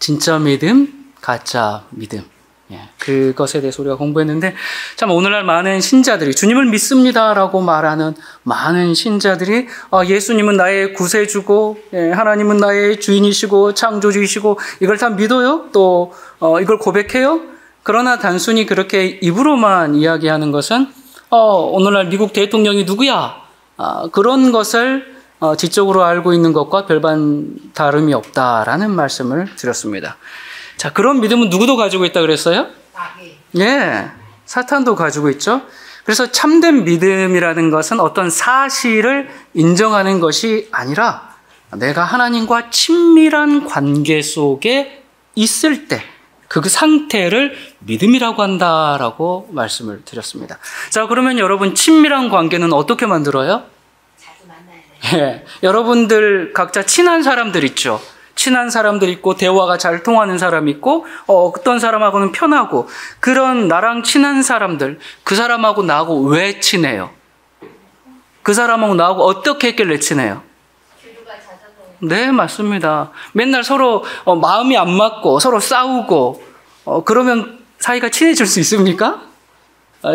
진짜 믿음, 가짜 믿음. 그것에 대해서 우리가 공부했는데, 참 오늘날 많은 신자들이 주님을 믿습니다라고 말하는 많은 신자들이 예수님은 나의 구세주고 하나님은 나의 주인이시고 창조주이시고 이걸 다 믿어요? 또 이걸 고백해요? 그러나 단순히 그렇게 입으로만 이야기하는 것은 오늘날 미국 대통령이 누구야? 그런 것을 지적으로 알고 있는 것과 별반 다름이 없다라는 말씀을 드렸습니다. 자, 그런 믿음은 누구도 가지고 있다 그랬어요? 예, 사탄도 가지고 있죠. 그래서 참된 믿음이라는 것은 어떤 사실을 인정하는 것이 아니라 내가 하나님과 친밀한 관계 속에 있을 때 그 상태를 믿음이라고 한다라고 말씀을 드렸습니다. 자, 그러면 여러분 친밀한 관계는 어떻게 만들어요? 자주 만나야 돼요. 예, 여러분들 각자 친한 사람들 있죠. 친한 사람들 있고 대화가 잘 통하는 사람 있고 어떤 사람하고는 편하고 그런 나랑 친한 사람들 그 사람하고 나하고 왜 친해요? 그 사람하고 나하고 어떻게 했길래 친해요? 네, 맞습니다. 맨날 서로 마음이 안 맞고 서로 싸우고 그러면 사이가 친해질 수 있습니까?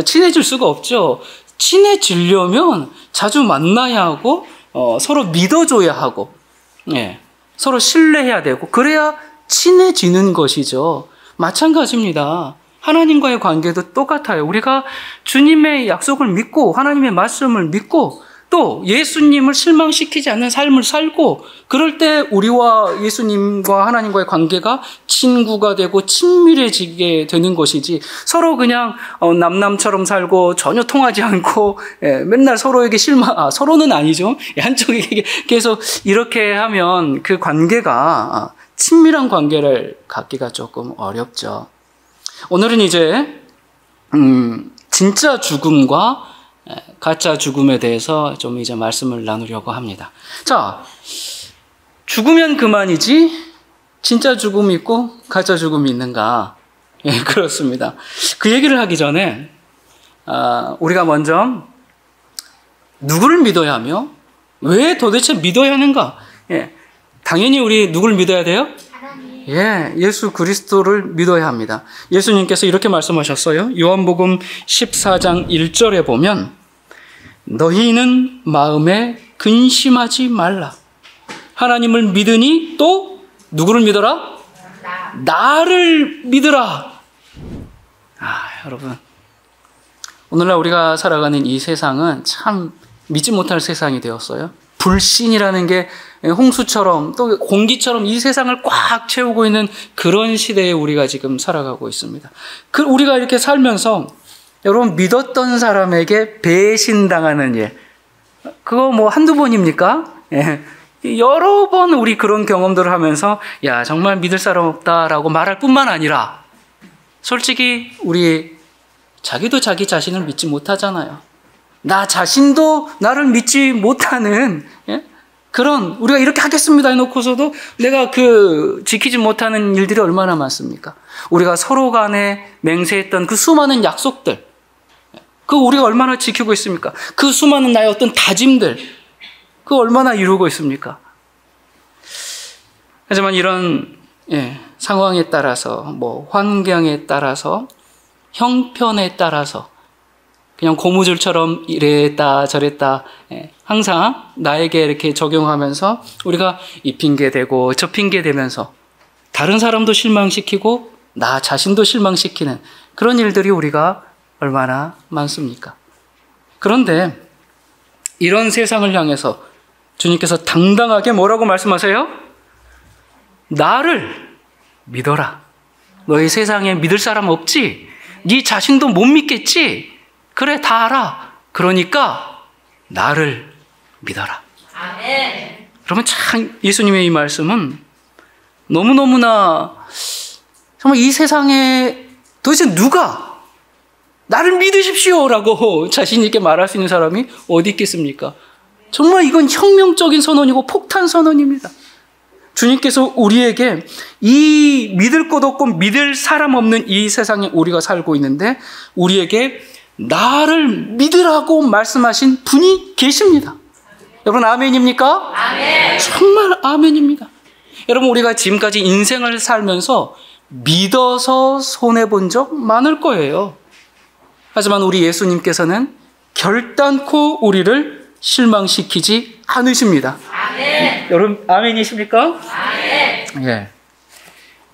친해질 수가 없죠. 친해지려면 자주 만나야 하고 서로 믿어줘야 하고 서로 신뢰해야 되고 그래야 친해지는 것이죠. 마찬가지입니다. 하나님과의 관계도 똑같아요. 우리가 주님의 약속을 믿고 하나님의 말씀을 믿고 또 예수님을 실망시키지 않는 삶을 살고 그럴 때 우리와 예수님과 하나님과의 관계가 친구가 되고 친밀해지게 되는 것이지 서로 그냥 남남처럼 살고 전혀 통하지 않고 맨날 서로에게 서로는 아니죠. 한쪽에게 계속 이렇게 하면 그 관계가 친밀한 관계를 갖기가 조금 어렵죠. 오늘은 이제 진짜 죽음과 가짜 죽음에 대해서 좀 이제 말씀을 나누려고 합니다. 자, 죽으면 그만이지 진짜 죽음이 있고 가짜 죽음이 있는가? 그렇습니다. 그 얘기를 하기 전에 우리가 먼저 누구를 믿어야 하며 왜 도대체 믿어야 하는가? 당연히 우리 누구를 믿어야 돼요? 예수 그리스도를 믿어야 합니다. 예수님께서 이렇게 말씀하셨어요. 요한복음 14장 1절에 보면 너희는 마음에 근심하지 말라. 하나님을 믿으니 또 누구를 믿어라? 나를 믿으라. 여러분 오늘날 우리가 살아가는 이 세상은 참 믿지 못할 세상이 되었어요. 불신이라는 게 홍수처럼 또 공기처럼 이 세상을 꽉 채우고 있는 그런 시대에 우리가 지금 살아가고 있습니다. 우리가 이렇게 살면서 여러분 믿었던 사람에게 배신당하는 일 그거 뭐 한두 번입니까? 여러 번 우리 그런 경험들을 하면서 야 정말 믿을 사람 없다라고 말할 뿐만 아니라 솔직히 우리 자기도 자기 자신을 믿지 못하잖아요. 나 자신도 나를 믿지 못하는 그런 우리가 이렇게 하겠습니다 해놓고서도 내가 지키지 못하는 일들이 얼마나 많습니까? 우리가 서로 간에 맹세했던 그 수많은 약속들 우리가 얼마나 지키고 있습니까? 그 수많은 나의 어떤 다짐들 얼마나 이루고 있습니까? 하지만 이런 상황에 따라서 환경에 따라서 형편에 따라서 그냥 고무줄처럼 이랬다 저랬다 항상 나에게 이렇게 적용하면서 우리가 이 핑계 대고 저 핑계 대면서 다른 사람도 실망시키고 나 자신도 실망시키는 그런 일들이 우리가 얼마나 많습니까? 그런데 이런 세상을 향해서 주님께서 당당하게 뭐라고 말씀하세요? 나를 믿어라. 너희 세상에 믿을 사람 없지? 네 자신도 못 믿겠지? 그래 다 알아. 그러니까 나를 믿어라. 아멘. 그러면 참 예수님의 이 말씀은 너무너무나 정말 이 세상에 도대체 누가 나를 믿으십시오라고 자신 있게 말할 수 있는 사람이 어디 있겠습니까? 정말 이건 혁명적인 선언이고 폭탄 선언입니다. 주님께서 우리에게 이 믿을 것 없고 믿을 사람 없는 이 세상에 우리가 살고 있는데 우리에게 나를 믿으라고 말씀하신 분이 계십니다. 여러분 아멘입니까? 아멘. 정말 아멘입니다. 여러분, 우리가 지금까지 인생을 살면서 믿어서 손해본 적 많을 거예요. 하지만 우리 예수님께서는 결단코 우리를 실망시키지 않으십니다. 아멘. 여러분, 아멘이십니까? 아멘. 예.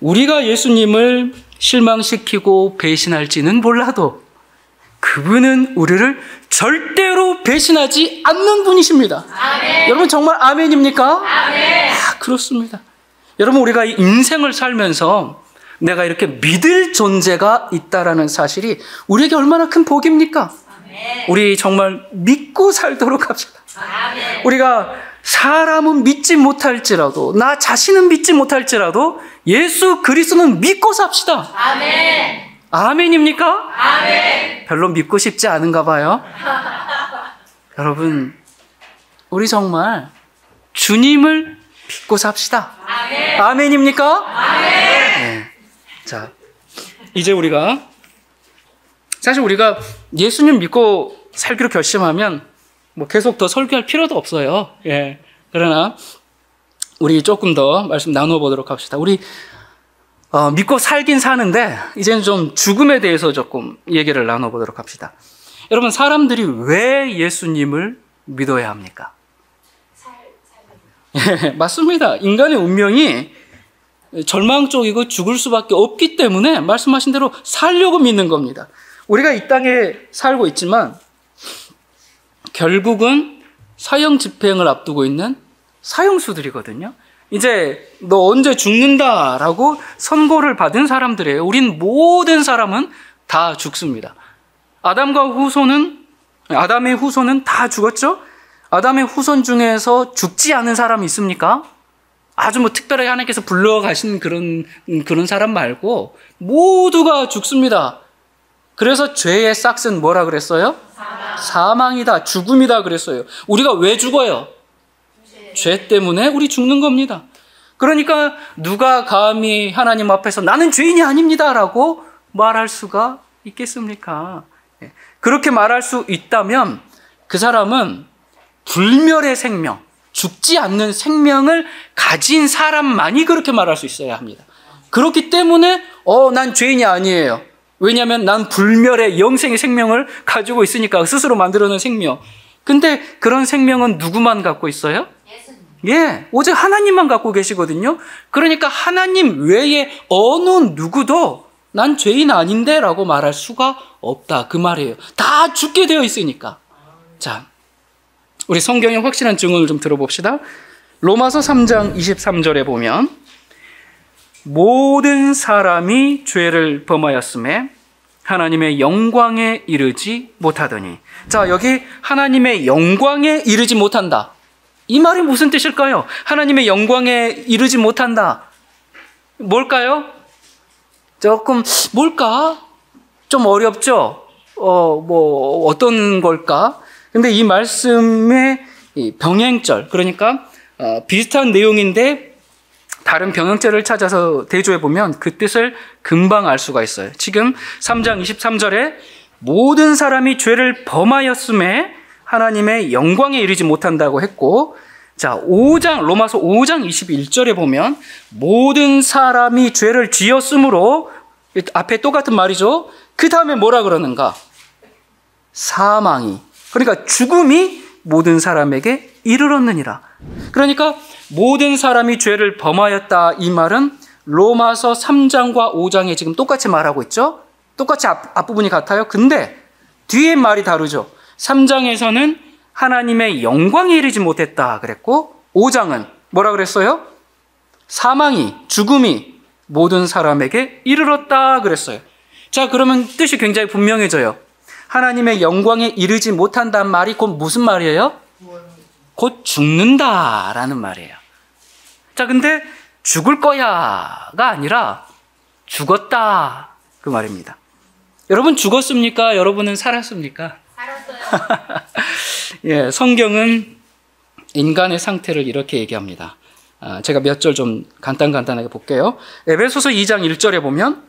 우리가 예수님을 실망시키고 배신할지는 몰라도 그분은 우리를 절대로 배신하지 않는 분이십니다. 아멘. 여러분, 정말 아멘입니까? 아멘. 그렇습니다. 여러분, 우리가 인생을 살면서 내가 이렇게 믿을 존재가 있다라는 사실이 우리에게 얼마나 큰 복입니까? 아멘. 우리 정말 믿고 살도록 합시다. 아멘. 우리가 사람은 믿지 못할지라도, 나 자신은 믿지 못할지라도 예수 그리스도는 믿고 삽시다. 아멘. 아멘입니까? 아멘. 별로 믿고 싶지 않은가 봐요. 여러분, 우리 정말 주님을 믿고 삽시다. 아멘. 아멘입니까? 아멘. 네. 자, 이제 사실 우리가 예수님 믿고 살기로 결심하면 뭐 계속 더 설교할 필요도 없어요. 예. 그러나 우리 조금 더 말씀 나눠보도록 합시다. 우리 믿고 살긴 사는데 이제는 좀 죽음에 대해서 조금 얘기를 나눠보도록 합시다. 여러분, 사람들이 왜 예수님을 믿어야 합니까? 예, 맞습니다. 인간의 운명이 절망 쪽이고 죽을 수밖에 없기 때문에 말씀하신 대로 살려고 믿는 겁니다. 우리가 이 땅에 살고 있지만 결국은 사형 집행을 앞두고 있는 사형수들이거든요. 이제 너 언제 죽는다라고 선고를 받은 사람들이에요. 우린 모든 사람은 다 죽습니다. 아담의 후손은 다 죽었죠? 아담의 후손 중에서 죽지 않은 사람이 있습니까? 아주 뭐 특별하게 하나님께서 불러가신 그런 사람 말고 모두가 죽습니다. 그래서 죄의 싹은 뭐라 그랬어요? 사망이다, 죽음이다 그랬어요. 우리가 왜 죽어요? 죄 때문에 우리 죽는 겁니다. 그러니까 누가 감히 하나님 앞에서 나는 죄인이 아닙니다라고 말할 수가 있겠습니까? 그렇게 말할 수 있다면 그 사람은 불멸의 생명, 죽지 않는 생명을 가진 사람만이 그렇게 말할 수 있어야 합니다. 그렇기 때문에 난 죄인이 아니에요. 왜냐하면 난 불멸의 영생의 생명을 가지고 있으니까, 스스로 만들어낸 생명. 근데 그런 생명은 누구만 갖고 있어요? 예수님. 예, 오직 하나님만 갖고 계시거든요. 그러니까 하나님 외에 어느 누구도 난 죄인 아닌데 라고 말할 수가 없다, 그 말이에요. 다 죽게 되어 있으니까. 자, 우리 성경의 확실한 증언을 좀 들어봅시다. 로마서 3장 23절에 보면 모든 사람이 죄를 범하였음에 하나님의 영광에 이르지 못하더니. 자, 여기 하나님의 영광에 이르지 못한다. 이 말이 무슨 뜻일까요? 하나님의 영광에 이르지 못한다. 뭘까요? 뭘까? 좀 어렵죠? 어떤 걸까? 근데 이 말씀의 병행절, 그러니까 비슷한 내용인데 다른 병행절을 찾아서 대조해 보면 그 뜻을 금방 알 수가 있어요. 지금 3장 23절에 모든 사람이 죄를 범하였음에 하나님의 영광에 이르지 못한다고 했고, 자, 로마서 5장 21절에 보면 모든 사람이 죄를 지었으므로, 앞에 똑같은 말이죠. 그 다음에 뭐라 그러는가? 사망이, 그러니까 죽음이 모든 사람에게 이르렀느니라. 그러니까 모든 사람이 죄를 범하였다, 이 말은 로마서 3장과 5장에 지금 똑같이 말하고 있죠. 똑같이 앞부분이 같아요. 근데 뒤에 말이 다르죠. 3장에서는 하나님의 영광에 이르지 못했다 그랬고, 5장은 뭐라 그랬어요? 사망이, 죽음이 모든 사람에게 이르렀다 그랬어요. 자, 그러면 뜻이 굉장히 분명해져요. 하나님의 영광에 이르지 못한다는 말이 곧 무슨 말이에요? 곧 죽는다라는 말이에요. 자, 근데 죽을 거야가 아니라 죽었다, 그 말입니다. 여러분 죽었습니까? 여러분은 살았습니까? 살았어요. 예, 성경은 인간의 상태를 이렇게 얘기합니다. 제가 몇 절 좀 간단하게 볼게요. 에베소서 2장 1절에 보면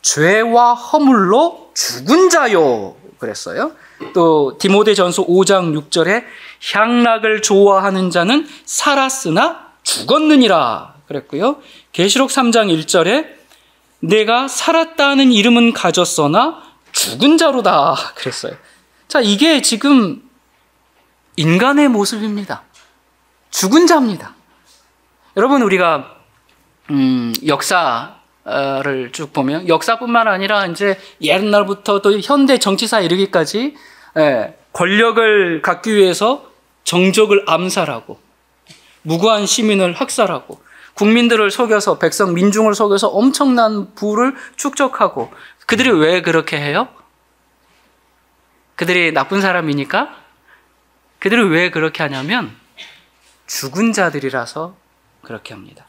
죄와 허물로 죽은 자요 그랬어요. 또 디모데전서 5장 6절에 향락을 좋아하는 자는 살았으나 죽었느니라 그랬고요. 계시록 3장 1절에 내가 살았다는 이름은 가졌으나 죽은 자로다 그랬어요. 자, 이게 지금 인간의 모습입니다. 죽은 자입니다. 여러분, 우리가 역사를 쭉 보면 역사뿐만 아니라 이제 옛날부터 또 현대 정치사에 이르기까지 권력을 갖기 위해서 정적을 암살하고 무고한 시민을 학살하고 국민들을 속여서 백성 민중을 속여서 엄청난 부를 축적하고 그들이 왜 그렇게 해요? 그들이 나쁜 사람이니까? 그들이 왜 그렇게 하냐면 죽은 자들이라서 그렇게 합니다.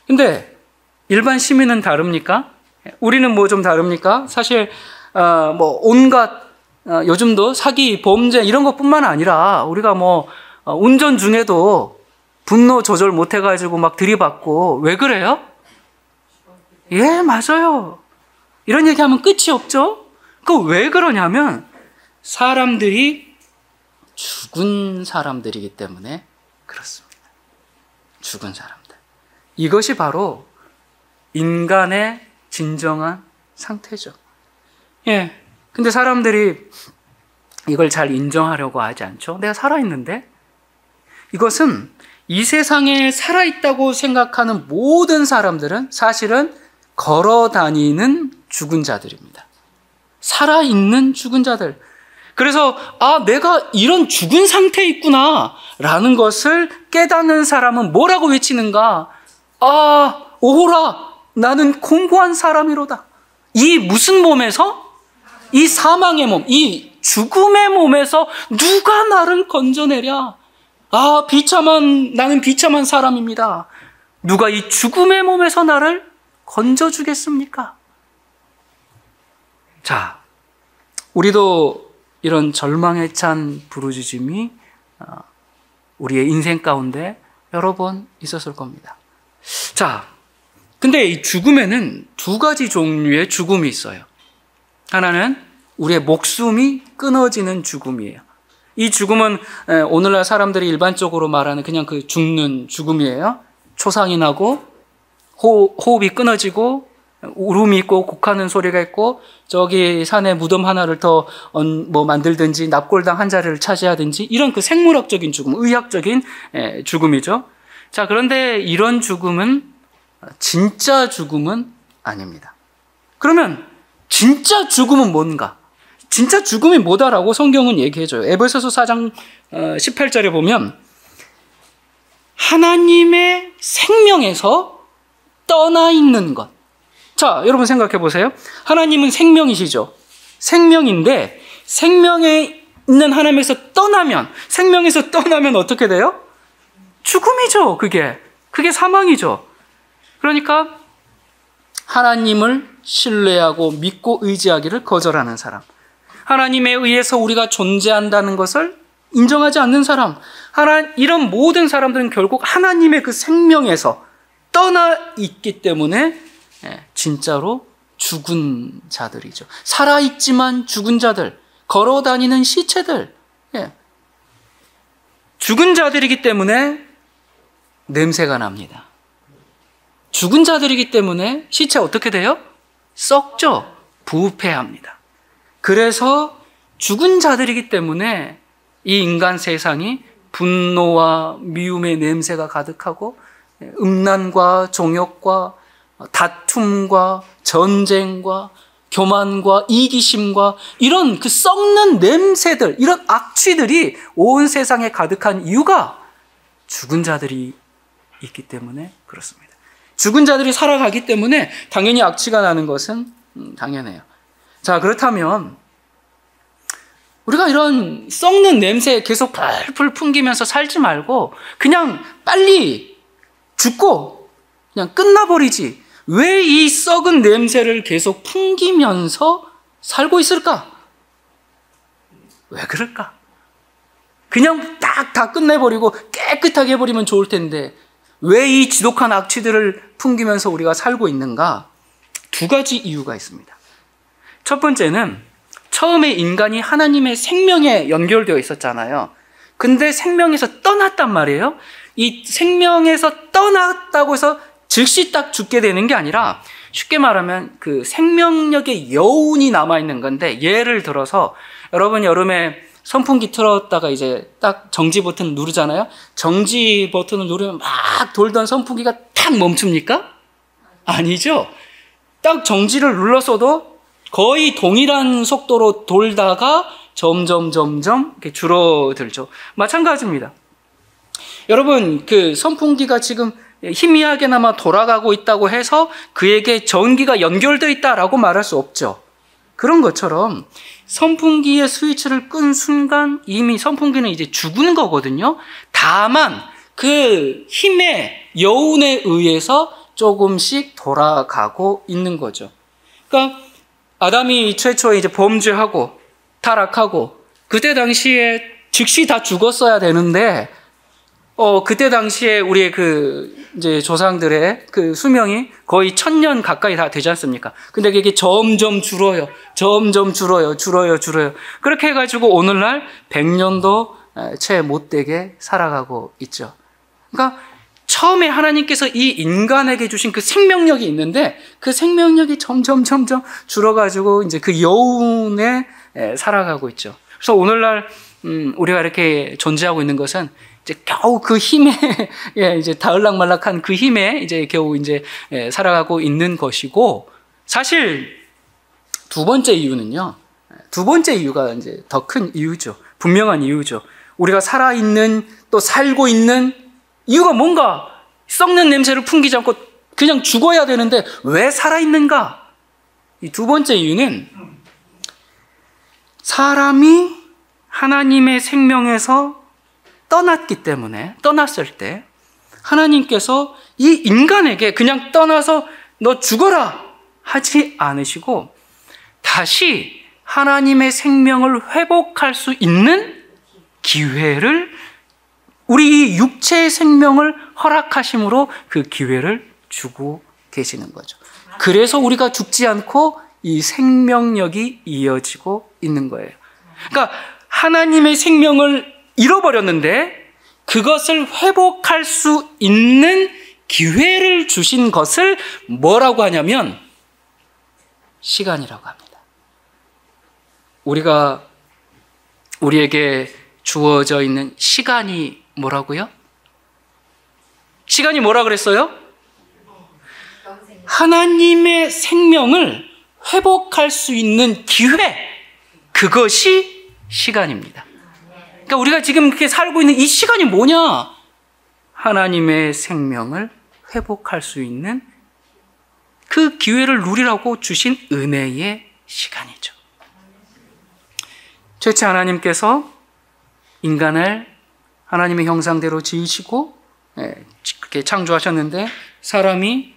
근데 일반 시민은 다릅니까? 우리는 뭐 좀 다릅니까? 사실 뭐 온갖 요즘도 사기, 범죄 이런 것뿐만 아니라 우리가 뭐 운전 중에도 분노 조절 못 해가지고 막 들이받고 왜 그래요? 예, 맞아요. 이런 얘기하면 끝이 없죠? 그 왜 그러냐면 사람들이 죽은 사람들이기 때문에 그렇습니다. 죽은 사람들. 이것이 바로 인간의 진정한 상태죠. 예. 근데 사람들이 이걸 잘 인정하려고 하지 않죠. 내가 살아있는데? 이것은 이 세상에 살아있다고 생각하는 모든 사람들은 사실은 걸어 다니는 죽은 자들입니다. 살아있는 죽은 자들. 그래서 내가 이런 죽은 상태에 있구나 라는 것을 깨닫는 사람은 뭐라고 외치는가? 오호라, 나는 공고한 사람이로다. 이 무슨 몸에서? 이 사망의 몸, 이 죽음의 몸에서 누가 나를 건져내랴? 나는 비참한 사람입니다. 누가 이 죽음의 몸에서 나를 건져주겠습니까? 자, 우리도 이런 절망에 찬 부르짖음이 우리의 인생 가운데 여러 번 있었을 겁니다. 자, 근데 이 죽음에는 두 가지 종류의 죽음이 있어요. 하나는 우리의 목숨이 끊어지는 죽음이에요. 이 죽음은 오늘날 사람들이 일반적으로 말하는 그냥 그 죽는 죽음이에요. 초상이 나고 호흡이 끊어지고 울음이 있고 곡하는 소리가 있고 저기 산에 무덤 하나를 더 만들든지 납골당 한 자리를 차지하든지 이런 그 생물학적인 죽음, 의학적인 죽음이죠. 자, 그런데 이런 죽음은 진짜 죽음은 아닙니다. 그러면 진짜 죽음은 뭔가? 진짜 죽음이 뭐다라고 성경은 얘기해줘요. 에베소서 4장 18절에 보면 하나님의 생명에서 떠나 있는 것. 자, 여러분 생각해 보세요. 하나님은 생명이시죠. 생명인데 생명에 있는 하나님에서 생명에서 떠나면 어떻게 돼요? 죽음이죠. 그게 사망이죠. 그러니까 하나님을 신뢰하고 믿고 의지하기를 거절하는 사람, 하나님에 의해서 우리가 존재한다는 것을 인정하지 않는 사람, 이런 모든 사람들은 결국 하나님의 그 생명에서 떠나 있기 때문에 진짜로 죽은 자들이죠. 살아있지만 죽은 자들, 걸어다니는 시체들, 죽은 자들이기 때문에 냄새가 납니다. 죽은 자들이기 때문에 시체 어떻게 돼요? 썩죠. 부패합니다. 그래서 죽은 자들이기 때문에 이 인간 세상이 분노와 미움의 냄새가 가득하고 음란과 종욕과 다툼과 전쟁과 교만과 이기심과 이런 그 썩는 냄새들, 이런 악취들이 온 세상에 가득한 이유가 죽은 자들이 있기 때문에 그렇습니다. 죽은 자들이 살아가기 때문에 당연히 악취가 나는 것은 당연해요. 자, 그렇다면 우리가 이런 썩는 냄새에 계속 풀풀 풍기면서 살지 말고 그냥 빨리 죽고 그냥 끝나버리지. 왜 이 썩은 냄새를 계속 풍기면서 살고 있을까? 왜 그럴까? 그냥 딱 다 끝내버리고 깨끗하게 해버리면 좋을 텐데 왜 이 지독한 악취들을 풍기면서 우리가 살고 있는가? 두 가지 이유가 있습니다. 첫 번째는 처음에 인간이 하나님의 생명에 연결되어 있었잖아요. 근데 생명에서 떠났단 말이에요. 이 생명에서 떠났다고 해서 즉시 딱 죽게 되는 게 아니라, 쉽게 말하면 그 생명력의 여운이 남아있는 건데, 예를 들어서 여러분 여름에 선풍기 틀었다가 이제 딱 정지 버튼 누르잖아요. 정지 버튼을 누르면 막 돌던 선풍기가 탁 멈춥니까? 아니죠. 딱 정지를 눌렀어도 거의 동일한 속도로 돌다가 점점 이렇게 줄어들죠. 마찬가지입니다. 여러분, 그 선풍기가 지금 희미하게나마 돌아가고 있다고 해서 그에게 전기가 연결되어 있다라고 말할 수 없죠. 그런 것처럼 선풍기의 스위치를 끈 순간 이미 선풍기는 이제 죽은 거거든요. 다만 그 힘의 여운에 의해서 조금씩 돌아가고 있는 거죠. 그러니까 아담이 최초에 이제 범죄하고 타락하고 그때 당시에 즉시 다 죽었어야 되는데, 그때 당시에 우리의 이제 조상들의 그 수명이 거의 1000년 가까이 다 되지 않습니까? 근데 그게 점점 줄어요. 줄어요. 그렇게 해가지고 오늘날 100년도 채 못 되게 살아가고 있죠. 그러니까 처음에 하나님께서 이 인간에게 주신 그 생명력이 있는데, 그 생명력이 점점 줄어가지고 이제 그 여운에 살아가고 있죠. 그래서 오늘날 우리가 이렇게 존재하고 있는 것은 이제 겨우 그 힘에 이제 다을락말락한 그 힘에 이제 겨우 이제 살아가고 있는 것이고, 사실 두 번째 이유는요. 두 번째 이유가 이제 더 큰 이유죠. 분명한 이유죠. 우리가 살아있는, 또 살고 있는 이유가 뭔가? 썩는 냄새를 풍기지 않고 그냥 죽어야 되는데 왜 살아있는가? 이 두 번째 이유는 사람이 하나님의 생명에서 떠났을 때 하나님께서 이 인간에게 그냥 떠나서 너 죽어라 하지 않으시고 다시 하나님의 생명을 회복할 수 있는 기회를, 우리 육체의 생명을 허락하심으로 그 기회를 주고 계시는 거죠. 그래서 우리가 죽지 않고 이 생명력이 이어지고 있는 거예요. 그러니까 하나님의 생명을 잃어버렸는데 그것을 회복할 수 있는 기회를 주신 것을 뭐라고 하냐면 시간이라고 합니다. 우리에게 주어져 있는 시간이 뭐라고요? 시간이 뭐라 그랬어요? 하나님의 생명을 회복할 수 있는 기회, 그것이 시간입니다. 그러니까 우리가 지금 이렇게 살고 있는 이 시간이 뭐냐? 하나님의 생명을 회복할 수 있는 그 기회를 누리라고 주신 은혜의 시간이죠. 최초에 하나님께서 인간을 하나님의 형상대로 지으시고 그렇게 창조하셨는데, 사람이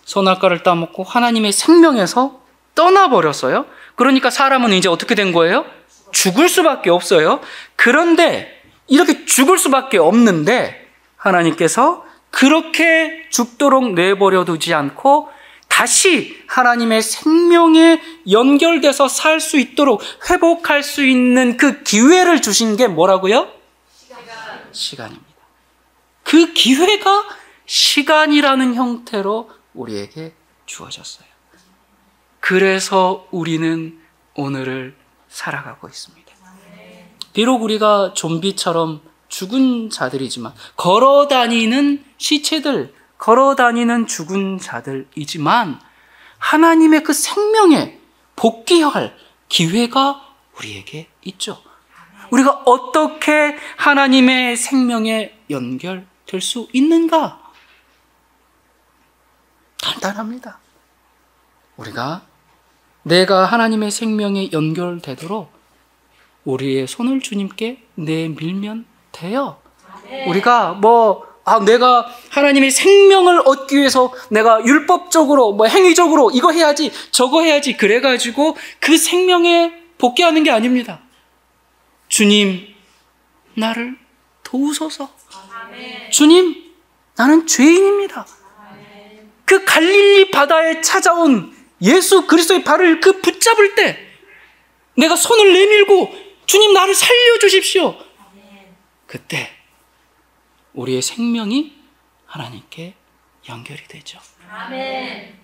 선악과를 따먹고 하나님의 생명에서 떠나버렸어요. 그러니까 사람은 이제 어떻게 된 거예요? 죽을 수밖에 없어요. 그런데 이렇게 죽을 수밖에 없는데 하나님께서 그렇게 죽도록 내버려 두지 않고 다시 하나님의 생명에 연결돼서 살 수 있도록 회복할 수 있는 그 기회를 주신 게 뭐라고요? 시간입니다. 그 기회가 시간이라는 형태로 우리에게 주어졌어요. 그래서 우리는 오늘을 살아가고 있습니다. 비록 우리가 좀비처럼 죽은 자들이지만, 걸어다니는 시체들, 걸어다니는 죽은 자들이지만 하나님의 그 생명에 복귀할 기회가 우리에게 있죠. 우리가 어떻게 하나님의 생명에 연결될 수 있는가? 간단합니다. 내가 하나님의 생명에 연결되도록 우리의 손을 주님께 내밀면 돼요. 우리가 내가 하나님의 생명을 얻기 위해서 내가 율법적으로 행위적으로 이거 해야지 저거 해야지 그래가지고 그 생명에 복귀하는 게 아닙니다. 주님, 나를 도우소서. 주님, 나는 죄인입니다. 그 갈릴리 바다에 찾아온 예수 그리스도의 발을 붙잡을 때 내가 손을 내밀고 주님, 나를 살려주십시오. 그때 우리의 생명이 하나님께 연결이 되죠. 아멘.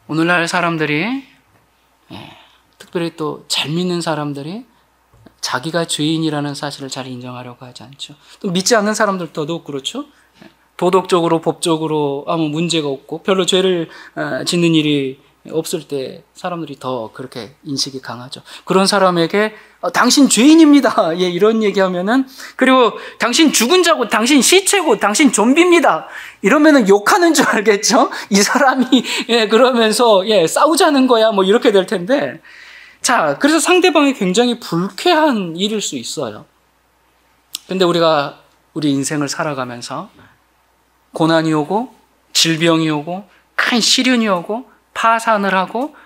오늘날 사람들이, 특별히 또 잘 믿는 사람들이 자기가 죄인이라는 사실을 잘 인정하려고 하지 않죠. 또 믿지 않는 사람들 더더욱 그렇죠. 도덕적으로, 법적으로 아무 문제가 없고 별로 죄를 짓는 일이 없을 때 사람들이 더 그렇게 인식이 강하죠. 그런 사람에게 당신 죄인입니다. 예, 이런 얘기하면은, 그리고 당신 죽은 자고, 당신 시체고, 당신 좀비입니다. 이러면은 욕하는 줄 알겠죠? 이 사람이, 예, 그러면서, 예, 싸우자는 거야. 뭐 이렇게 될 텐데. 자, 그래서 상대방이 굉장히 불쾌한 일일 수 있어요. 근데 우리가 우리 인생을 살아가면서 고난이 오고, 질병이 오고, 큰 시련이 오고, 파산을 하고,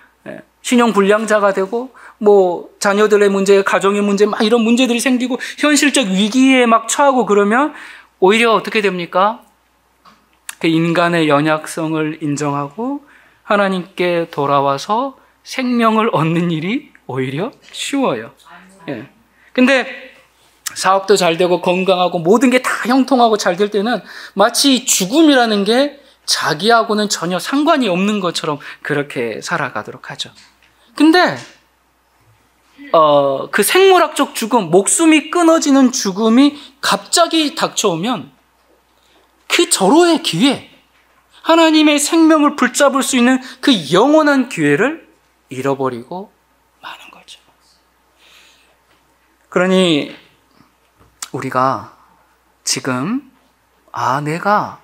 신용불량자가 되고, 뭐 자녀들의 문제, 가정의 문제, 막 이런 문제들이 생기고 현실적 위기에 막 처하고 그러면 오히려 어떻게 됩니까? 그 인간의 연약성을 인정하고 하나님께 돌아와서 생명을 얻는 일이 오히려 쉬워요. 예. 근데 사업도 잘 되고 건강하고 모든 게 다 형통하고 잘 될 때는 마치 죽음이라는 게 자기하고는 전혀 상관이 없는 것처럼 그렇게 살아가도록 하죠. 근데 그 생물학적 죽음, 목숨이 끊어지는 죽음이 갑자기 닥쳐오면 그 절호의 기회, 하나님의 생명을 붙잡을 수 있는 그 영원한 기회를 잃어버리고 마는 거죠. 그러니 우리가 지금 내가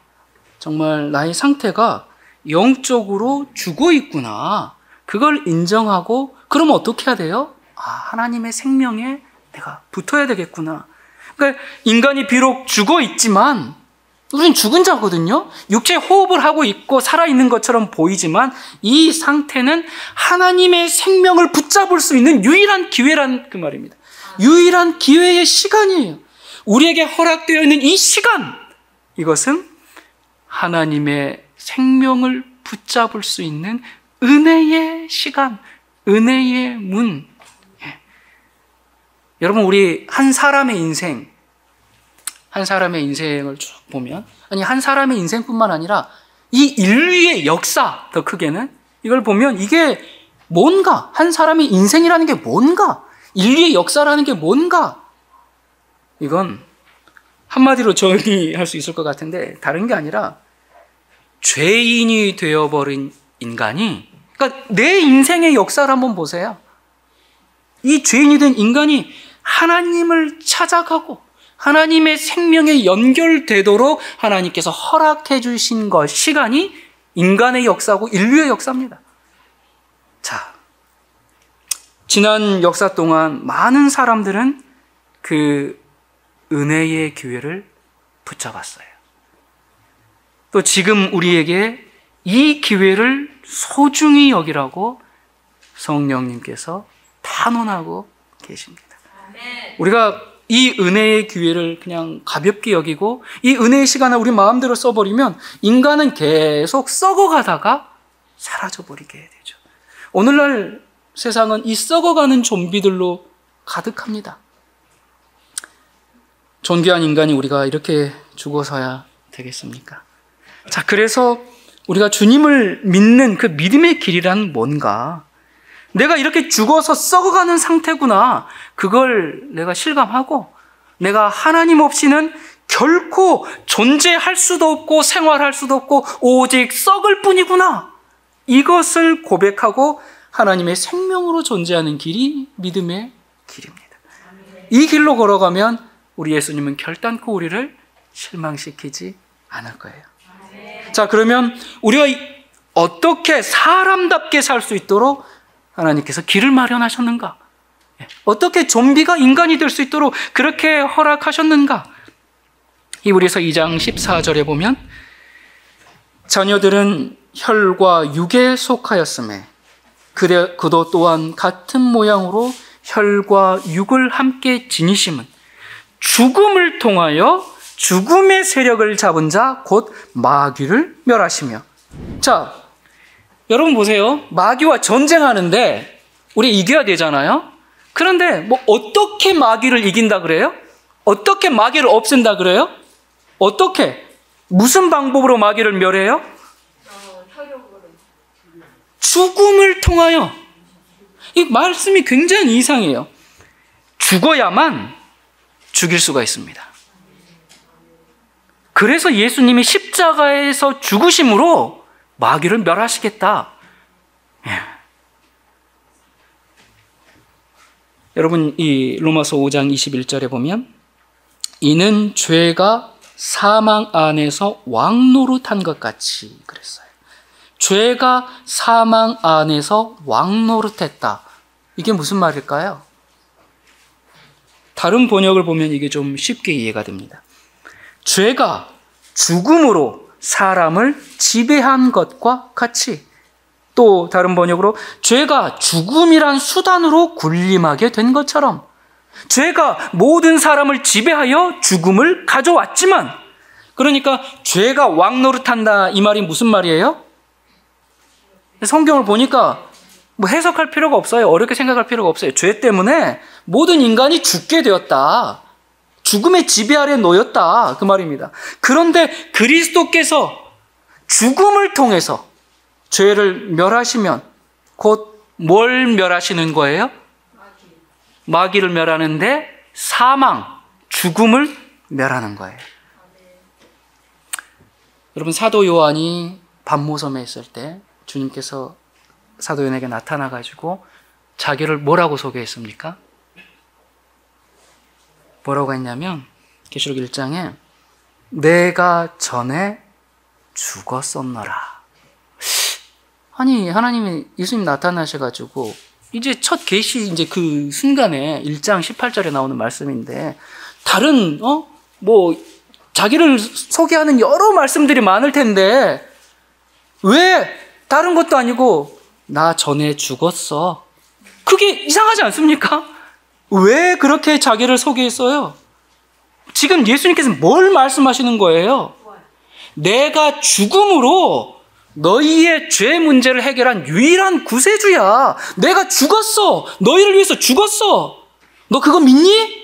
정말 나의 상태가 영적으로 죽어 있구나, 그걸 인정하고 그러면 어떻게 해야 돼요? 하나님의 생명에 내가 붙어야 되겠구나. 그러니까 인간이 비록 죽어 있지만 우리는 죽은 자거든요. 육체 호흡을 하고 있고 살아있는 것처럼 보이지만 이 상태는 하나님의 생명을 붙잡을 수 있는 유일한 기회란 그 말입니다. 유일한 기회의 시간이에요. 우리에게 허락되어 있는 이 시간, 이것은 하나님의 생명을 붙잡을 수 있는 은혜의 시간, 은혜의 문. 여러분, 우리 한 사람의 인생을 쭉 보면, 한 사람의 인생뿐만 아니라 이 인류의 역사, 더 크게는 이걸 보면 이게 뭔가, 한 사람의 인생이라는 게 뭔가, 인류의 역사라는 게 뭔가, 이건 한마디로 정의할 수 있을 것 같은데 다른 게 아니라 죄인이 되어버린 인간이, 그러니까 내 인생의 역사를 한번 보세요. 이 죄인이 된 인간이 하나님을 찾아가고 하나님의 생명에 연결되도록 하나님께서 허락해 주신 것, 시간이 인간의 역사고 인류의 역사입니다. 자, 지난 역사 동안 많은 사람들은 그 은혜의 기회를 붙잡았어요. 또 지금 우리에게 이 기회를 소중히 여기라고 성령님께서 탄원하고 계십니다. 우리가 이 은혜의 기회를 그냥 가볍게 여기고 이 은혜의 시간을 우리 마음대로 써버리면 인간은 계속 썩어가다가 사라져버리게 되죠. 오늘날 세상은 이 썩어가는 좀비들로 가득합니다. 존귀한 인간이 우리가 이렇게 죽어서야 되겠습니까? 자, 그래서 우리가 주님을 믿는 그 믿음의 길이란 뭔가, 내가 이렇게 죽어서 썩어가는 상태구나, 그걸 내가 실감하고 내가 하나님 없이는 결코 존재할 수도 없고 생활할 수도 없고 오직 썩을 뿐이구나, 이것을 고백하고 하나님의 생명으로 존재하는 길이 믿음의 길입니다. 이 길로 걸어가면 우리 예수님은 결단코 우리를 실망시키지 않을 거예요. 자, 그러면 우리가 어떻게 사람답게 살 수 있도록 하나님께서 길을 마련하셨는가? 어떻게 좀비가 인간이 될 수 있도록 그렇게 허락하셨는가? 히브리서 2장 14절에 보면 자녀들은 혈과 육에 속하였음에 그도 또한 같은 모양으로 혈과 육을 함께 지니심은 죽음을 통하여 죽음의 세력을 잡은 자 곧 마귀를 멸하시며. 자, 여러분 보세요. 마귀와 전쟁하는데 우리 이겨야 되잖아요. 그런데 어떻게 마귀를 이긴다 그래요? 어떻게 마귀를 없앤다 그래요? 어떻게? 무슨 방법으로 마귀를 멸해요? 죽음을 통하여. 이 말씀이 굉장히 이상해요. 죽어야만 죽일 수가 있습니다. 그래서 예수님이 십자가에서 죽으심으로 마귀를 멸하시겠다. 여러분, 이 로마서 5장 21절에 보면 이는 죄가 사망 안에서 왕노릇한 것 같이 그랬어요. 죄가 사망 안에서 왕노릇했다. 이게 무슨 말일까요? 다른 번역을 보면 이게 좀 쉽게 이해가 됩니다. 죄가 죽음으로 사람을 지배한 것과 같이, 또 다른 번역으로 죄가 죽음이란 수단으로 군림하게 된 것처럼, 죄가 모든 사람을 지배하여 죽음을 가져왔지만, 그러니까 죄가 왕노릇한다, 이 말이 무슨 말이에요? 성경을 보니까 뭐 해석할 필요가 없어요. 어렵게 생각할 필요가 없어요. 죄 때문에 모든 인간이 죽게 되었다. 죽음의 지배 아래 놓였다. 그 말입니다. 그런데 그리스도께서 죽음을 통해서 죄를 멸하시면 곧 뭘 멸하시는 거예요? 마귀를 멸하는데 사망, 죽음을 멸하는 거예요. 여러분, 사도 요한이 반모섬에 있을 때 주님께서 사도 요한에게 나타나가지고 자기를 뭐라고 소개했습니까? 뭐라고 했냐면 계시록 1장에 내가 전에 죽었었노라. 아니, 하나님이 예수님 나타나셔가지고 이제 첫 계시 이제 그 순간에 1장 18절에 나오는 말씀인데 다른 뭐 자기를 소개하는 여러 말씀들이 많을 텐데 왜 다른 것도 아니고 나 전에 죽었어. 그게 이상하지 않습니까? 왜 그렇게 자기를 소개했어요? 지금 예수님께서 뭘 말씀하시는 거예요? 내가 죽음으로 너희의 죄 문제를 해결한 유일한 구세주야. 내가 죽었어. 너희를 위해서 죽었어. 너 그거 믿니?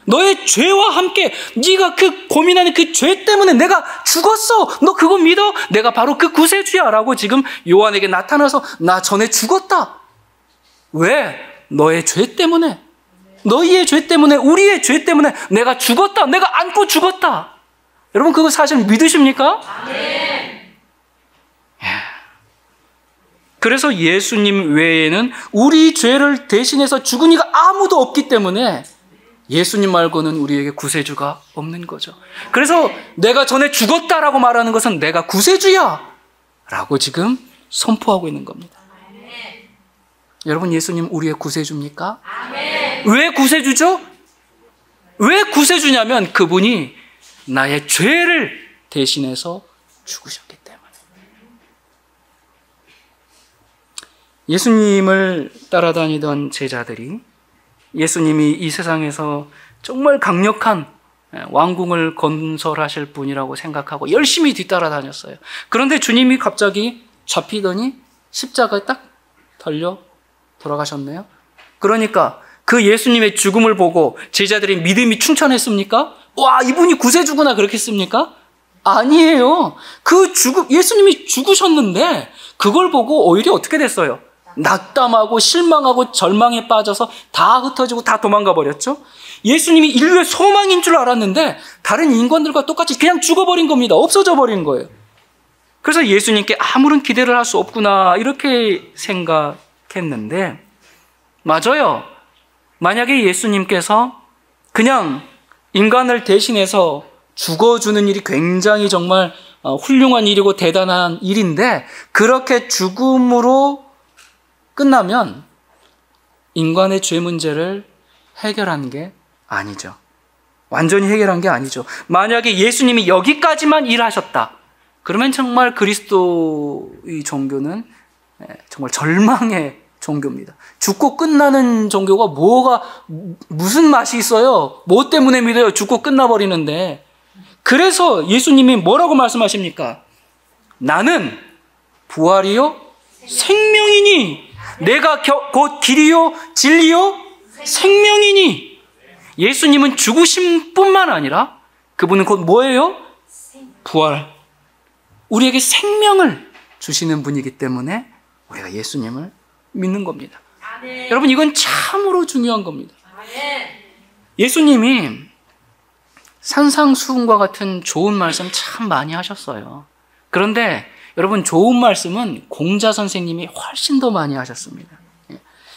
너의 죄와 함께 네가 그 고민하는 그 죄 때문에 내가 죽었어. 너 그거 믿어? 내가 바로 그 구세주야 라고 지금 요한에게 나타나서 나 전에 죽었다. 왜? 너의 죄 때문에, 너희의 죄 때문에, 우리의 죄 때문에 내가 죽었다. 내가 안고 죽었다. 여러분, 그거 사실 믿으십니까? 아멘. 그래서 예수님 외에는 우리 죄를 대신해서 죽은 이가 아무도 없기 때문에 예수님 말고는 우리에게 구세주가 없는 거죠. 그래서 내가 전에 죽었다라고 말하는 것은 내가 구세주야 라고 지금 선포하고 있는 겁니다. 아멘. 여러분, 예수님 우리의 구세주입니까? 아멘. 왜 구세주죠? 왜 구세주냐면 그분이 나의 죄를 대신해서 죽으셨기 때문에. 예수님을 따라다니던 제자들이 예수님이 이 세상에서 정말 강력한 왕궁을 건설하실 분이라고 생각하고 열심히 뒤따라다녔어요. 그런데 주님이 갑자기 잡히더니 십자가에 딱 달려 돌아가셨네요. 그러니까 그 예수님의 죽음을 보고 제자들의 믿음이 충천했습니까? 와, 이분이 구세주구나 그렇게 했습니까? 아니에요. 그 예수님이 죽으셨는데 그걸 보고 오히려 어떻게 됐어요? 낙담하고 실망하고 절망에 빠져서 다 흩어지고 다 도망가 버렸죠. 예수님이 인류의 소망인 줄 알았는데 다른 인간들과 똑같이 그냥 죽어버린 겁니다. 없어져 버린 거예요. 그래서 예수님께 아무런 기대를 할 수 없구나 이렇게 생각했는데, 맞아요. 만약에 예수님께서 그냥 인간을 대신해서 죽어주는 일이 굉장히 정말 훌륭한 일이고 대단한 일인데, 그렇게 죽음으로 끝나면 인간의 죄 문제를 해결한 게 아니죠. 완전히 해결한 게 아니죠. 만약에 예수님이 여기까지만 일하셨다, 그러면 정말 그리스도의 종교는 정말 절망의 종교입니다. 죽고 끝나는 종교가 무슨 맛이 있어요? 뭐 때문에 믿어요? 죽고 끝나버리는데. 그래서 예수님이 뭐라고 말씀하십니까? 나는 부활이요 생명이니, 내가 곧 길이요 진리요 생명이니. 예수님은 죽으심뿐만 아니라 그분은 곧 뭐예요? 부활, 우리에게 생명을 주시는 분이기 때문에 우리가 예수님을 믿는 겁니다. 아멘. 여러분, 이건 참으로 중요한 겁니다. 아멘. 예수님이 산상수훈과 같은 좋은 말씀 참 많이 하셨어요. 그런데 여러분, 좋은 말씀은 공자 선생님이 훨씬 더 많이 하셨습니다.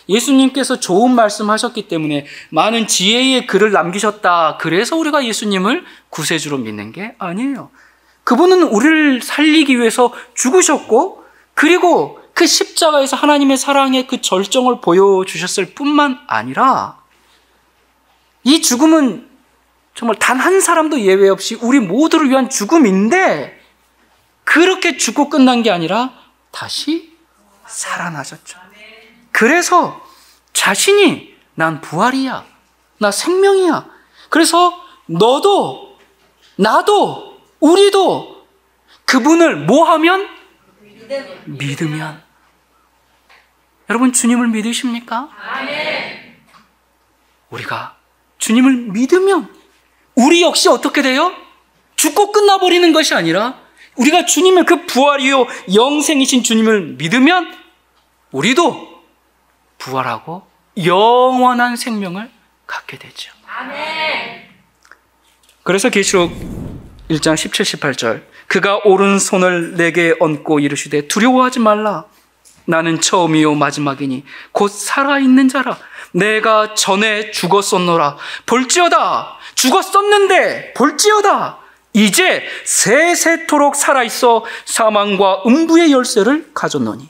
예수님께서 좋은 말씀 하셨기 때문에 많은 지혜의 글을 남기셨다. 그래서 우리가 예수님을 구세주로 믿는 게 아니에요. 그분은 우리를 살리기 위해서 죽으셨고, 그리고 그 십자가에서 하나님의 사랑의 그 절정을 보여주셨을 뿐만 아니라, 이 죽음은 정말 단 한 사람도 예외 없이 우리 모두를 위한 죽음인데, 그렇게 죽고 끝난 게 아니라 다시 살아나셨죠. 그래서 자신이 난 부활이야, 나 생명이야. 그래서 너도 나도 우리도 그분을 뭐 하면? 믿으면. 여러분, 주님을 믿으십니까? 아멘. 우리가 주님을 믿으면 우리 역시 어떻게 돼요? 죽고 끝나버리는 것이 아니라 우리가 주님의 그 부활이요 영생이신 주님을 믿으면 우리도 부활하고 영원한 생명을 갖게 되죠. 아멘. 그래서 계시록 1장 17, 18절, 그가 오른손을 내게 얹고 이르시되 두려워하지 말라. 나는 처음이요 마지막이니 곧 살아있는 자라. 내가 전에 죽었었노라. 볼지어다. 죽었었는데 볼지어다. 이제 세세토록 살아있어 사망과 음부의 열쇠를 가졌노니.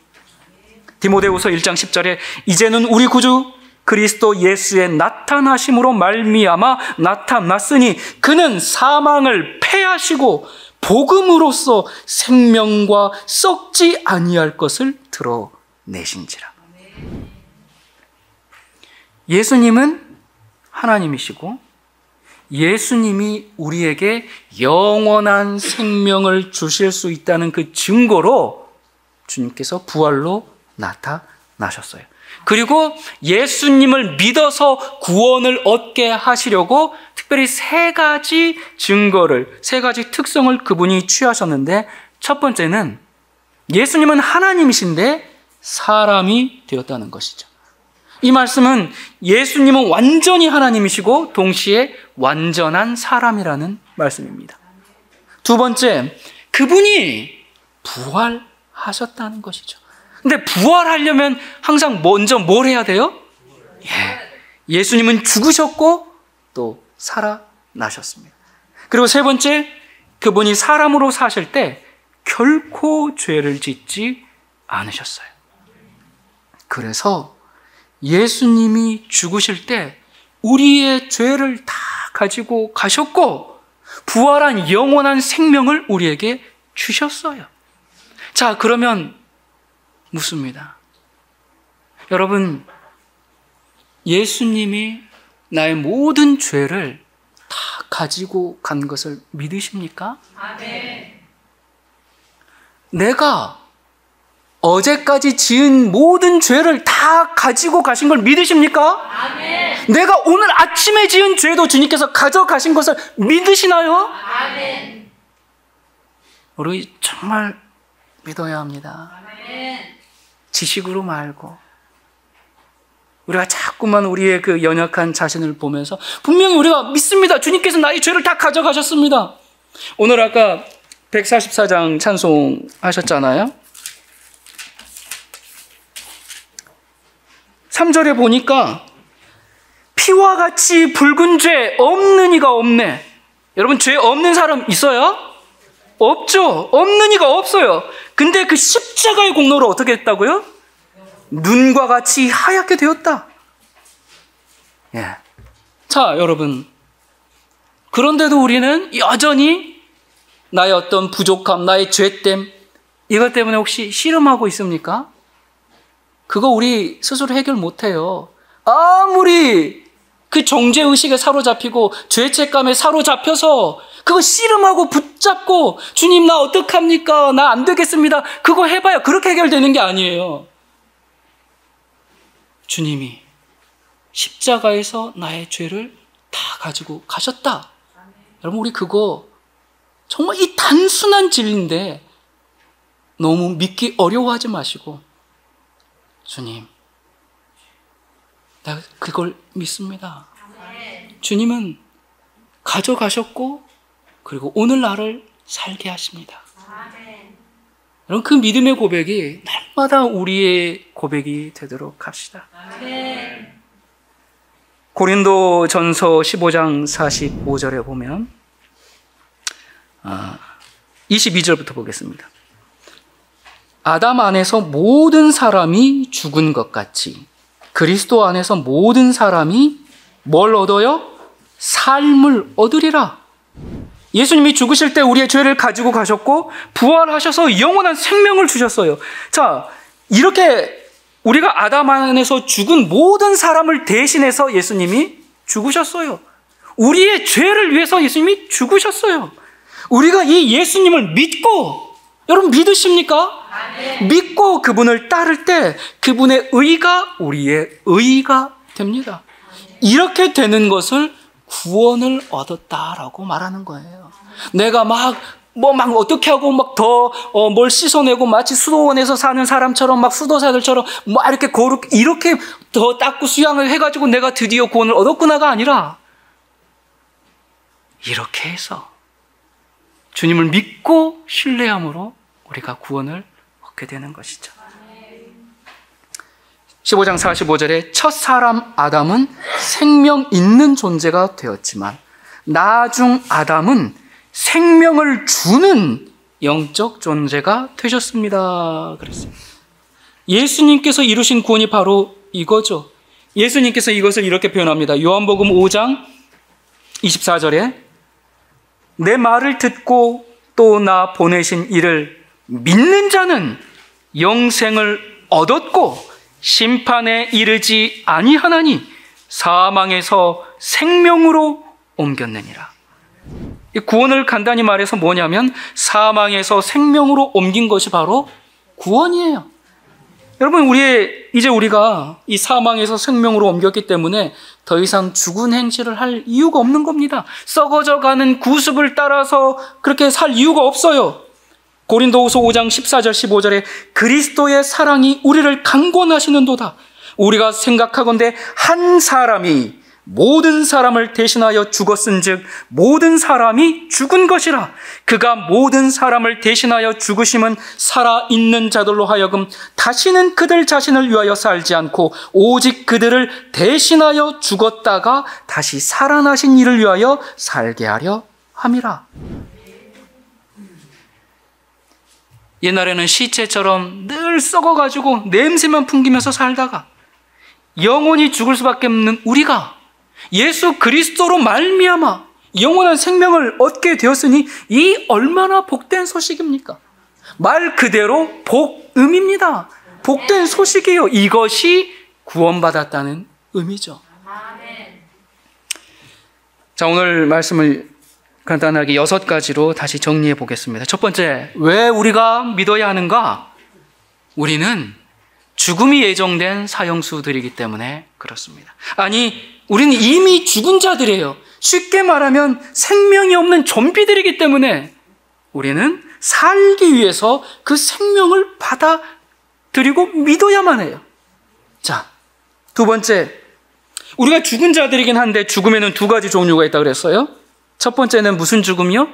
디모데후서 1장 10절에 이제는 우리 구주 그리스도 예수의 나타나심으로 말미암아 나타났으니 그는 사망을 패하시고 복음으로써 생명과 썩지 아니할 것을 드러내신지라. 예수님은 하나님이시고 예수님이 우리에게 영원한 생명을 주실 수 있다는 그 증거로 주님께서 부활로 나타나셨어요. 그리고 예수님을 믿어서 구원을 얻게 하시려고 특별히 세 가지 증거를, 세 가지 특성을 그분이 취하셨는데, 첫 번째는 예수님은 하나님이신데 사람이 되었다는 것이죠. 이 말씀은 예수님은 완전히 하나님이시고 동시에 완전한 사람이라는 말씀입니다. 두 번째, 그분이 부활하셨다는 것이죠. 근데 부활하려면 항상 먼저 뭘 해야 돼요? 예수님은 죽으셨고 또 살아나셨습니다. 그리고 세 번째, 그분이 사람으로 사실 때 결코 죄를 짓지 않으셨어요. 그래서 예수님이 죽으실 때 우리의 죄를 다 가지고 가셨고 부활한 영원한 생명을 우리에게 주셨어요. 자, 그러면 묻습니다. 여러분, 예수님이 나의 모든 죄를 다 가지고 간 것을 믿으십니까? 아멘. 내가 어제까지 지은 모든 죄를 다 가지고 가신 걸 믿으십니까? 아멘. 내가 오늘 아침에 지은 죄도 주님께서 가져가신 것을 믿으시나요? 아멘. 우리 정말 믿어야 합니다. 아멘. 지식으로 말고. 우리가 자꾸만 우리의 그 연약한 자신을 보면서 분명히 우리가 믿습니다. 주님께서 나의 죄를 다 가져가셨습니다. 오늘 아까 144장 찬송 하셨잖아요. 3절에 보니까 피와 같이 붉은 죄 없는 이가 없네. 여러분, 죄 없는 사람 있어요? 없죠. 없는 이가 없어요. 근데 그 십자가의 공로로 어떻게 했다고요? 눈과 같이 하얗게 되었다. 예. 자, 여러분, 그런데도 우리는 여전히 나의 어떤 부족함, 나의 죄됨, 이것 때문에 혹시 씨름하고 있습니까? 그거 우리 스스로 해결 못해요. 아무리 그 정죄의식에 사로잡히고 죄책감에 사로잡혀서 그거 씨름하고 붙잡고 주님 나 어떡합니까? 나 안 되겠습니다. 그거 해봐야 그렇게 해결되는 게 아니에요. 주님이 십자가에서 나의 죄를 다 가지고 가셨다. 여러분, 우리 그거 정말 이 단순한 진리인데 너무 믿기 어려워하지 마시고, 주님, 나 그걸 믿습니다. 주님은 가져가셨고 그리고 오늘 나를 살게 하십니다. 여러분, 그 믿음의 고백이 날마다 우리의 고백이 되도록 합시다. 고린도전서 15장 45절에 보면 22절부터 보겠습니다. 아담 안에서 모든 사람이 죽은 것 같이 그리스도 안에서 모든 사람이 뭘 얻어요? 삶을 얻으리라. 예수님이 죽으실 때 우리의 죄를 가지고 가셨고 부활하셔서 영원한 생명을 주셨어요. 자, 이렇게 우리가 아담 안에서 죽은 모든 사람을 대신해서 예수님이 죽으셨어요. 우리의 죄를 위해서 예수님이 죽으셨어요. 우리가 이 예수님을 믿고, 여러분 믿으십니까? 믿고 그분을 따를 때 그분의 의가 우리의 의가 됩니다. 이렇게 되는 것을 구원을 얻었다라고 말하는 거예요. 내가 막 어떻게 하고 뭘 씻어내고 마치 수도원에서 사는 사람처럼 수도사들처럼 이렇게 더 닦고 수양을 해가지고 내가 드디어 구원을 얻었구나가 아니라, 이렇게 해서 주님을 믿고 신뢰함으로 우리가 구원을 얻게 되는 것이죠. 15장 45절에 첫 사람 아담은 생명 있는 존재가 되었지만 나중 아담은 생명을 주는 영적 존재가 되셨습니다. 그랬어요. 예수님께서 이루신 구원이 바로 이거죠. 예수님께서 이것을 이렇게 표현합니다. 요한복음 5장 24절에 내 말을 듣고 또 나 보내신 이를 믿는 자는 영생을 얻었고 심판에 이르지 아니하나니 사망에서 생명으로 옮겼느니라. 이 구원을 간단히 말해서 뭐냐면 사망에서 생명으로 옮긴 것이 바로 구원이에요. 여러분, 이제 우리가 이 사망에서 생명으로 옮겼기 때문에 더 이상 죽은 행실을 할 이유가 없는 겁니다. 썩어져가는 구습을 따라서 그렇게 살 이유가 없어요. 고린도후서 5장 14절 15절에 그리스도의 사랑이 우리를 강권하시는도다. 우리가 생각하건대 한 사람이 모든 사람을 대신하여 죽었은즉 모든 사람이 죽은 것이라. 그가 모든 사람을 대신하여 죽으심은 살아있는 자들로 하여금 다시는 그들 자신을 위하여 살지 않고 오직 그들을 대신하여 죽었다가 다시 살아나신 이를 위하여 살게 하려 함이라. 옛날에는 시체처럼 늘 썩어가지고 냄새만 풍기면서 살다가 영원히 죽을 수밖에 없는 우리가 예수 그리스도로 말미암아 영원한 생명을 얻게 되었으니 이 얼마나 복된 소식입니까? 말 그대로 복음입니다. 복된 소식이에요. 이것이 구원받았다는 의미죠. 자, 오늘 말씀을 간단하게 6가지로 다시 정리해 보겠습니다. 첫 번째, 왜 우리가 믿어야 하는가? 우리는 죽음이 예정된 사형수들이기 때문에 그렇습니다. 아니, 우리는 이미 죽은 자들이에요. 쉽게 말하면 생명이 없는 좀비들이기 때문에 우리는 살기 위해서 그 생명을 받아들이고 믿어야만 해요. 자, 두 번째, 우리가 죽은 자들이긴 한데 죽음에는 2가지 종류가 있다고 그랬어요. 첫 번째는 무슨 죽음이요?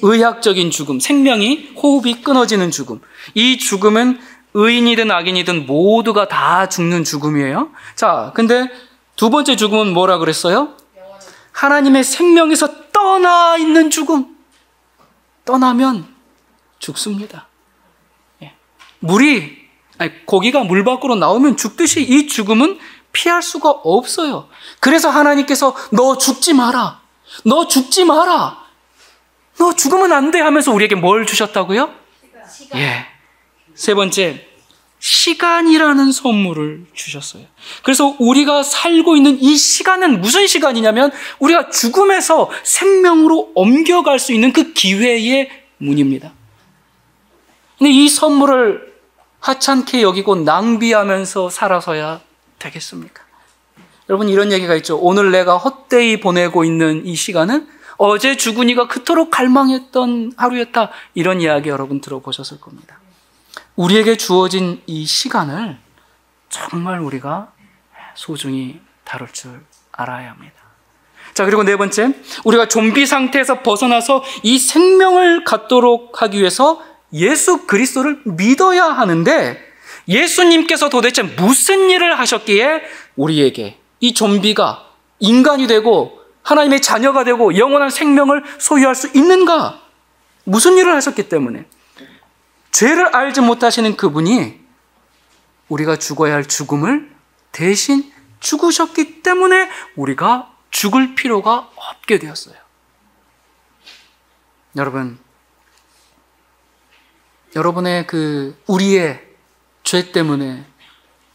의학적인 죽음, 생명이, 호흡이 끊어지는 죽음. 이 죽음은 의인이든 악인이든 모두가 다 죽는 죽음이에요. 자, 근데 두 번째 죽음은 뭐라 그랬어요? 하나님의 생명에서 떠나 있는 죽음. 떠나면 죽습니다. 고기가 물 밖으로 나오면 죽듯이 이 죽음은 피할 수가 없어요. 그래서 하나님께서 너 죽지 마라. 너 죽지 마라. 너 죽으면 안 돼 하면서 우리에게 뭘 주셨다고요? 시간. 세 번째, 시간이라는 선물을 주셨어요. 그래서 우리가 살고 있는 이 시간은 무슨 시간이냐면 우리가 죽음에서 생명으로 옮겨갈 수 있는 그 기회의 문입니다. 근데 이 선물을 하찮게 여기고 낭비하면서 살아서야 되겠습니까? 여러분, 이런 얘기가 있죠. 오늘 내가 헛되이 보내고 있는 이 시간은 어제 죽은 이가 그토록 갈망했던 하루였다. 이런 이야기 여러분 들어보셨을 겁니다. 우리에게 주어진 이 시간을 정말 우리가 소중히 다룰 줄 알아야 합니다. 자, 그리고 네 번째, 우리가 좀비 상태에서 벗어나서 이 생명을 갖도록 하기 위해서 예수 그리스도를 믿어야 하는데, 예수님께서 도대체 무슨 일을 하셨기에 우리에게 이 좀비가 인간이 되고 하나님의 자녀가 되고 영원한 생명을 소유할 수 있는가? 무슨 일을 하셨기 때문에? 죄를 알지 못하시는 그분이 우리가 죽어야 할 죽음을 대신 죽으셨기 때문에 우리가 죽을 필요가 없게 되었어요. 여러분, 여러분의 우리의 죄 때문에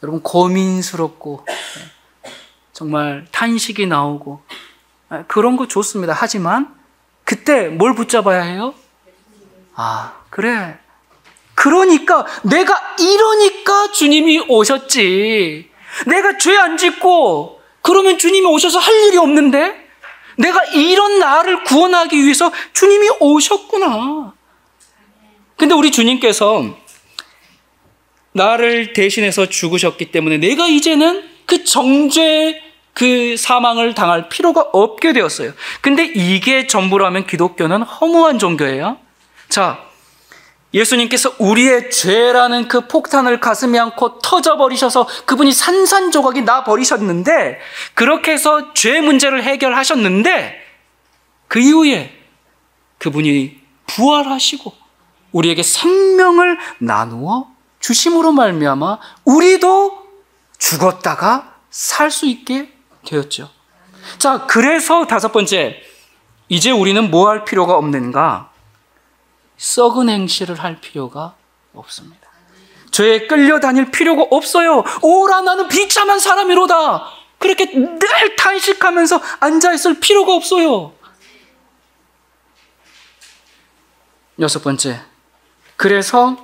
여러분 고민스럽고 정말 탄식이 나오고 그런 거 좋습니다. 하지만 그때 뭘 붙잡아야 해요? 그래. 그러니까 내가 이러니까 주님이 오셨지. 내가 죄 안 짓고 그러면 주님이 오셔서 할 일이 없는데 내가 이런 나를 구원하기 위해서 주님이 오셨구나. 근데 우리 주님께서 나를 대신해서 죽으셨기 때문에 내가 이제는 그 정죄, 그 사망을 당할 필요가 없게 되었어요. 근데 이게 전부라면 기독교는 허무한 종교예요. 자, 예수님께서 우리의 죄라는 그 폭탄을 가슴에 안고 터져버리셔서 그분이 산산조각이 나버리셨는데, 그렇게 해서 죄 문제를 해결하셨는데, 그 이후에 그분이 부활하시고 우리에게 생명을 나누어 주심으로 말미암아 우리도 죽었다가 살 수 있게 되었죠. 자, 그래서 다섯 번째, 이제 우리는 뭐 할 필요가 없는가? 썩은 행실을 할 필요가 없습니다. 죄에 끌려다닐 필요가 없어요. 오라 나는 비참한 사람이로다. 그렇게 늘 탄식하면서 앉아있을 필요가 없어요. 여섯 번째, 그래서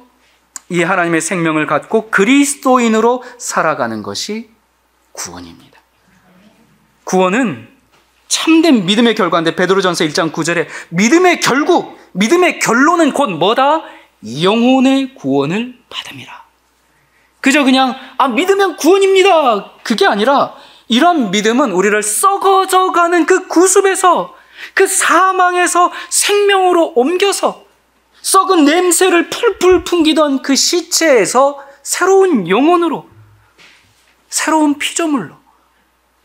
이 하나님의 생명을 갖고 그리스도인으로 살아가는 것이 구원입니다. 구원은 참된 믿음의 결과인데, 베드로전서 1장 9절에 믿음의 결국, 믿음의 결론은 곧 뭐다? 영혼의 구원을 받음이라. 그저 그냥 믿으면 구원입니다, 그게 아니라, 이런 믿음은 우리를 썩어져가는 그 구습에서, 그 사망에서 생명으로 옮겨서 썩은 냄새를 풀풀 풍기던 그 시체에서 새로운 영혼으로, 새로운 피조물로,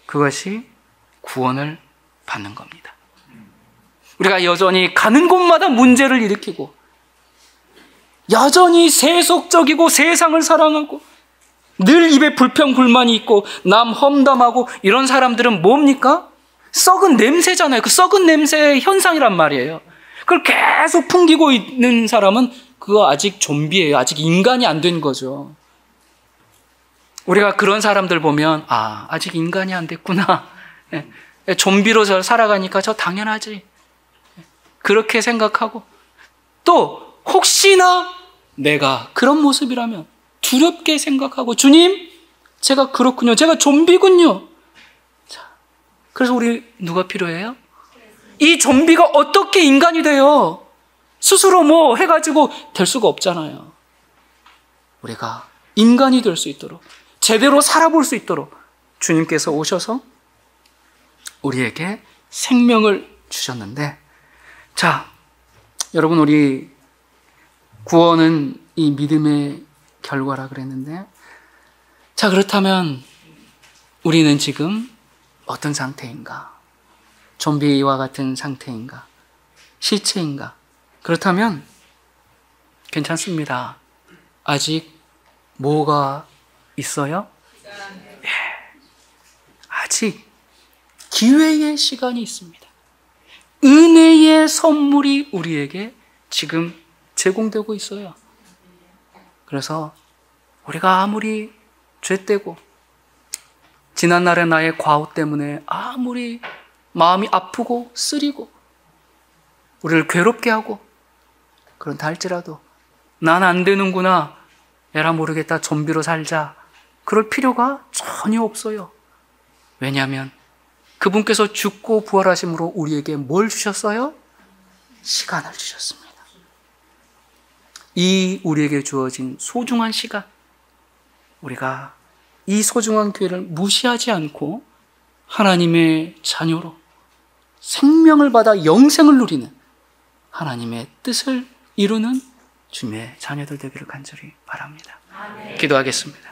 그것이 구원을 받는 겁니다. 우리가 여전히 가는 곳마다 문제를 일으키고, 여전히 세속적이고 세상을 사랑하고, 늘 입에 불평불만이 있고 남 험담하고 이런 사람들은 뭡니까? 썩은 냄새잖아요. 그 썩은 냄새의 현상이란 말이에요. 그걸 계속 풍기고 있는 사람은 그거 아직 좀비예요. 아직 인간이 안 된 거죠. 우리가 그런 사람들 보면 아직 인간이 안 됐구나. 좀비로 저 살아가니까 저 당연하지. 그렇게 생각하고, 또 혹시나 내가 그런 모습이라면 두렵게 생각하고, 주님, 제가 그렇군요. 제가 좀비군요. 자, 그래서 우리 누가 필요해요? 이 좀비가 어떻게 인간이 돼요? 스스로 뭐 해가지고 될 수가 없잖아요. 우리가 인간이 될 수 있도록, 제대로 살아볼 수 있도록 주님께서 오셔서 우리에게 생명을 주셨는데, 자, 여러분, 우리 구원은 이 믿음의 결과라 그랬는데, 자, 그렇다면 우리는 지금 어떤 상태인가? 좀비와 같은 상태인가? 시체인가? 그렇다면 괜찮습니다. 아직 뭐가 있어요? 예, 아직 기회의 시간이 있습니다. 은혜의 선물이 우리에게 지금 제공되고 있어요. 그래서 우리가 아무리 죄되고 지난날의 나의 과오 때문에 아무리 마음이 아프고 쓰리고 우리를 괴롭게 하고 그런다 할지라도, 난 안 되는구나, 에라 모르겠다, 좀비로 살자, 그럴 필요가 전혀 없어요. 왜냐하면 그분께서 죽고 부활하심으로 우리에게 뭘 주셨어요? 시간을 주셨습니다. 이 우리에게 주어진 소중한 시간, 우리가 이 소중한 기회를 무시하지 않고 하나님의 자녀로 생명을 받아 영생을 누리는 하나님의 뜻을 이루는 주님의 자녀들 되기를 간절히 바랍니다. 아멘. 기도하겠습니다.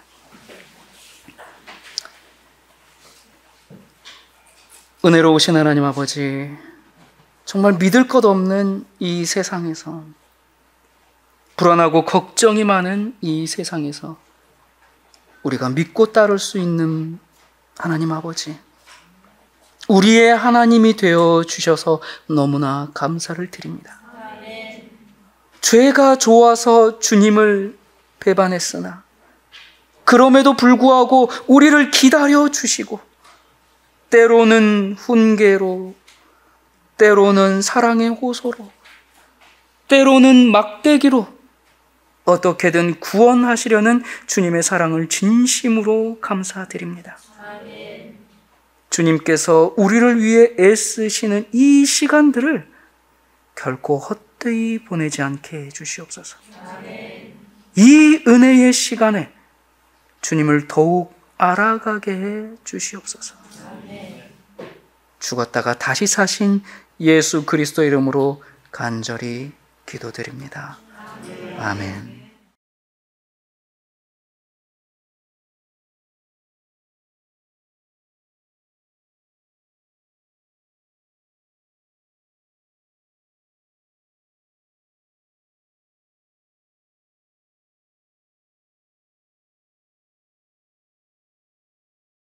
은혜로우신 하나님 아버지, 정말 믿을 것 없는 이 세상에서, 불안하고 걱정이 많은 이 세상에서 우리가 믿고 따를 수 있는 하나님 아버지, 우리의 하나님이 되어 주셔서 너무나 감사를 드립니다. 아멘. 죄가 좋아서 주님을 배반했으나 그럼에도 불구하고 우리를 기다려 주시고, 때로는 훈계로, 때로는 사랑의 호소로, 때로는 막대기로 어떻게든 구원하시려는 주님의 사랑을 진심으로 감사드립니다. 아멘. 주님께서 우리를 위해 애쓰시는 이 시간들을 결코 헛되이 보내지 않게 해주시옵소서. 아멘. 이 은혜의 시간에 주님을 더욱 알아가게 해 주시옵소서. 아멘. 죽었다가 다시 사신 예수 그리스도 이름으로 간절히 기도드립니다. 아멘.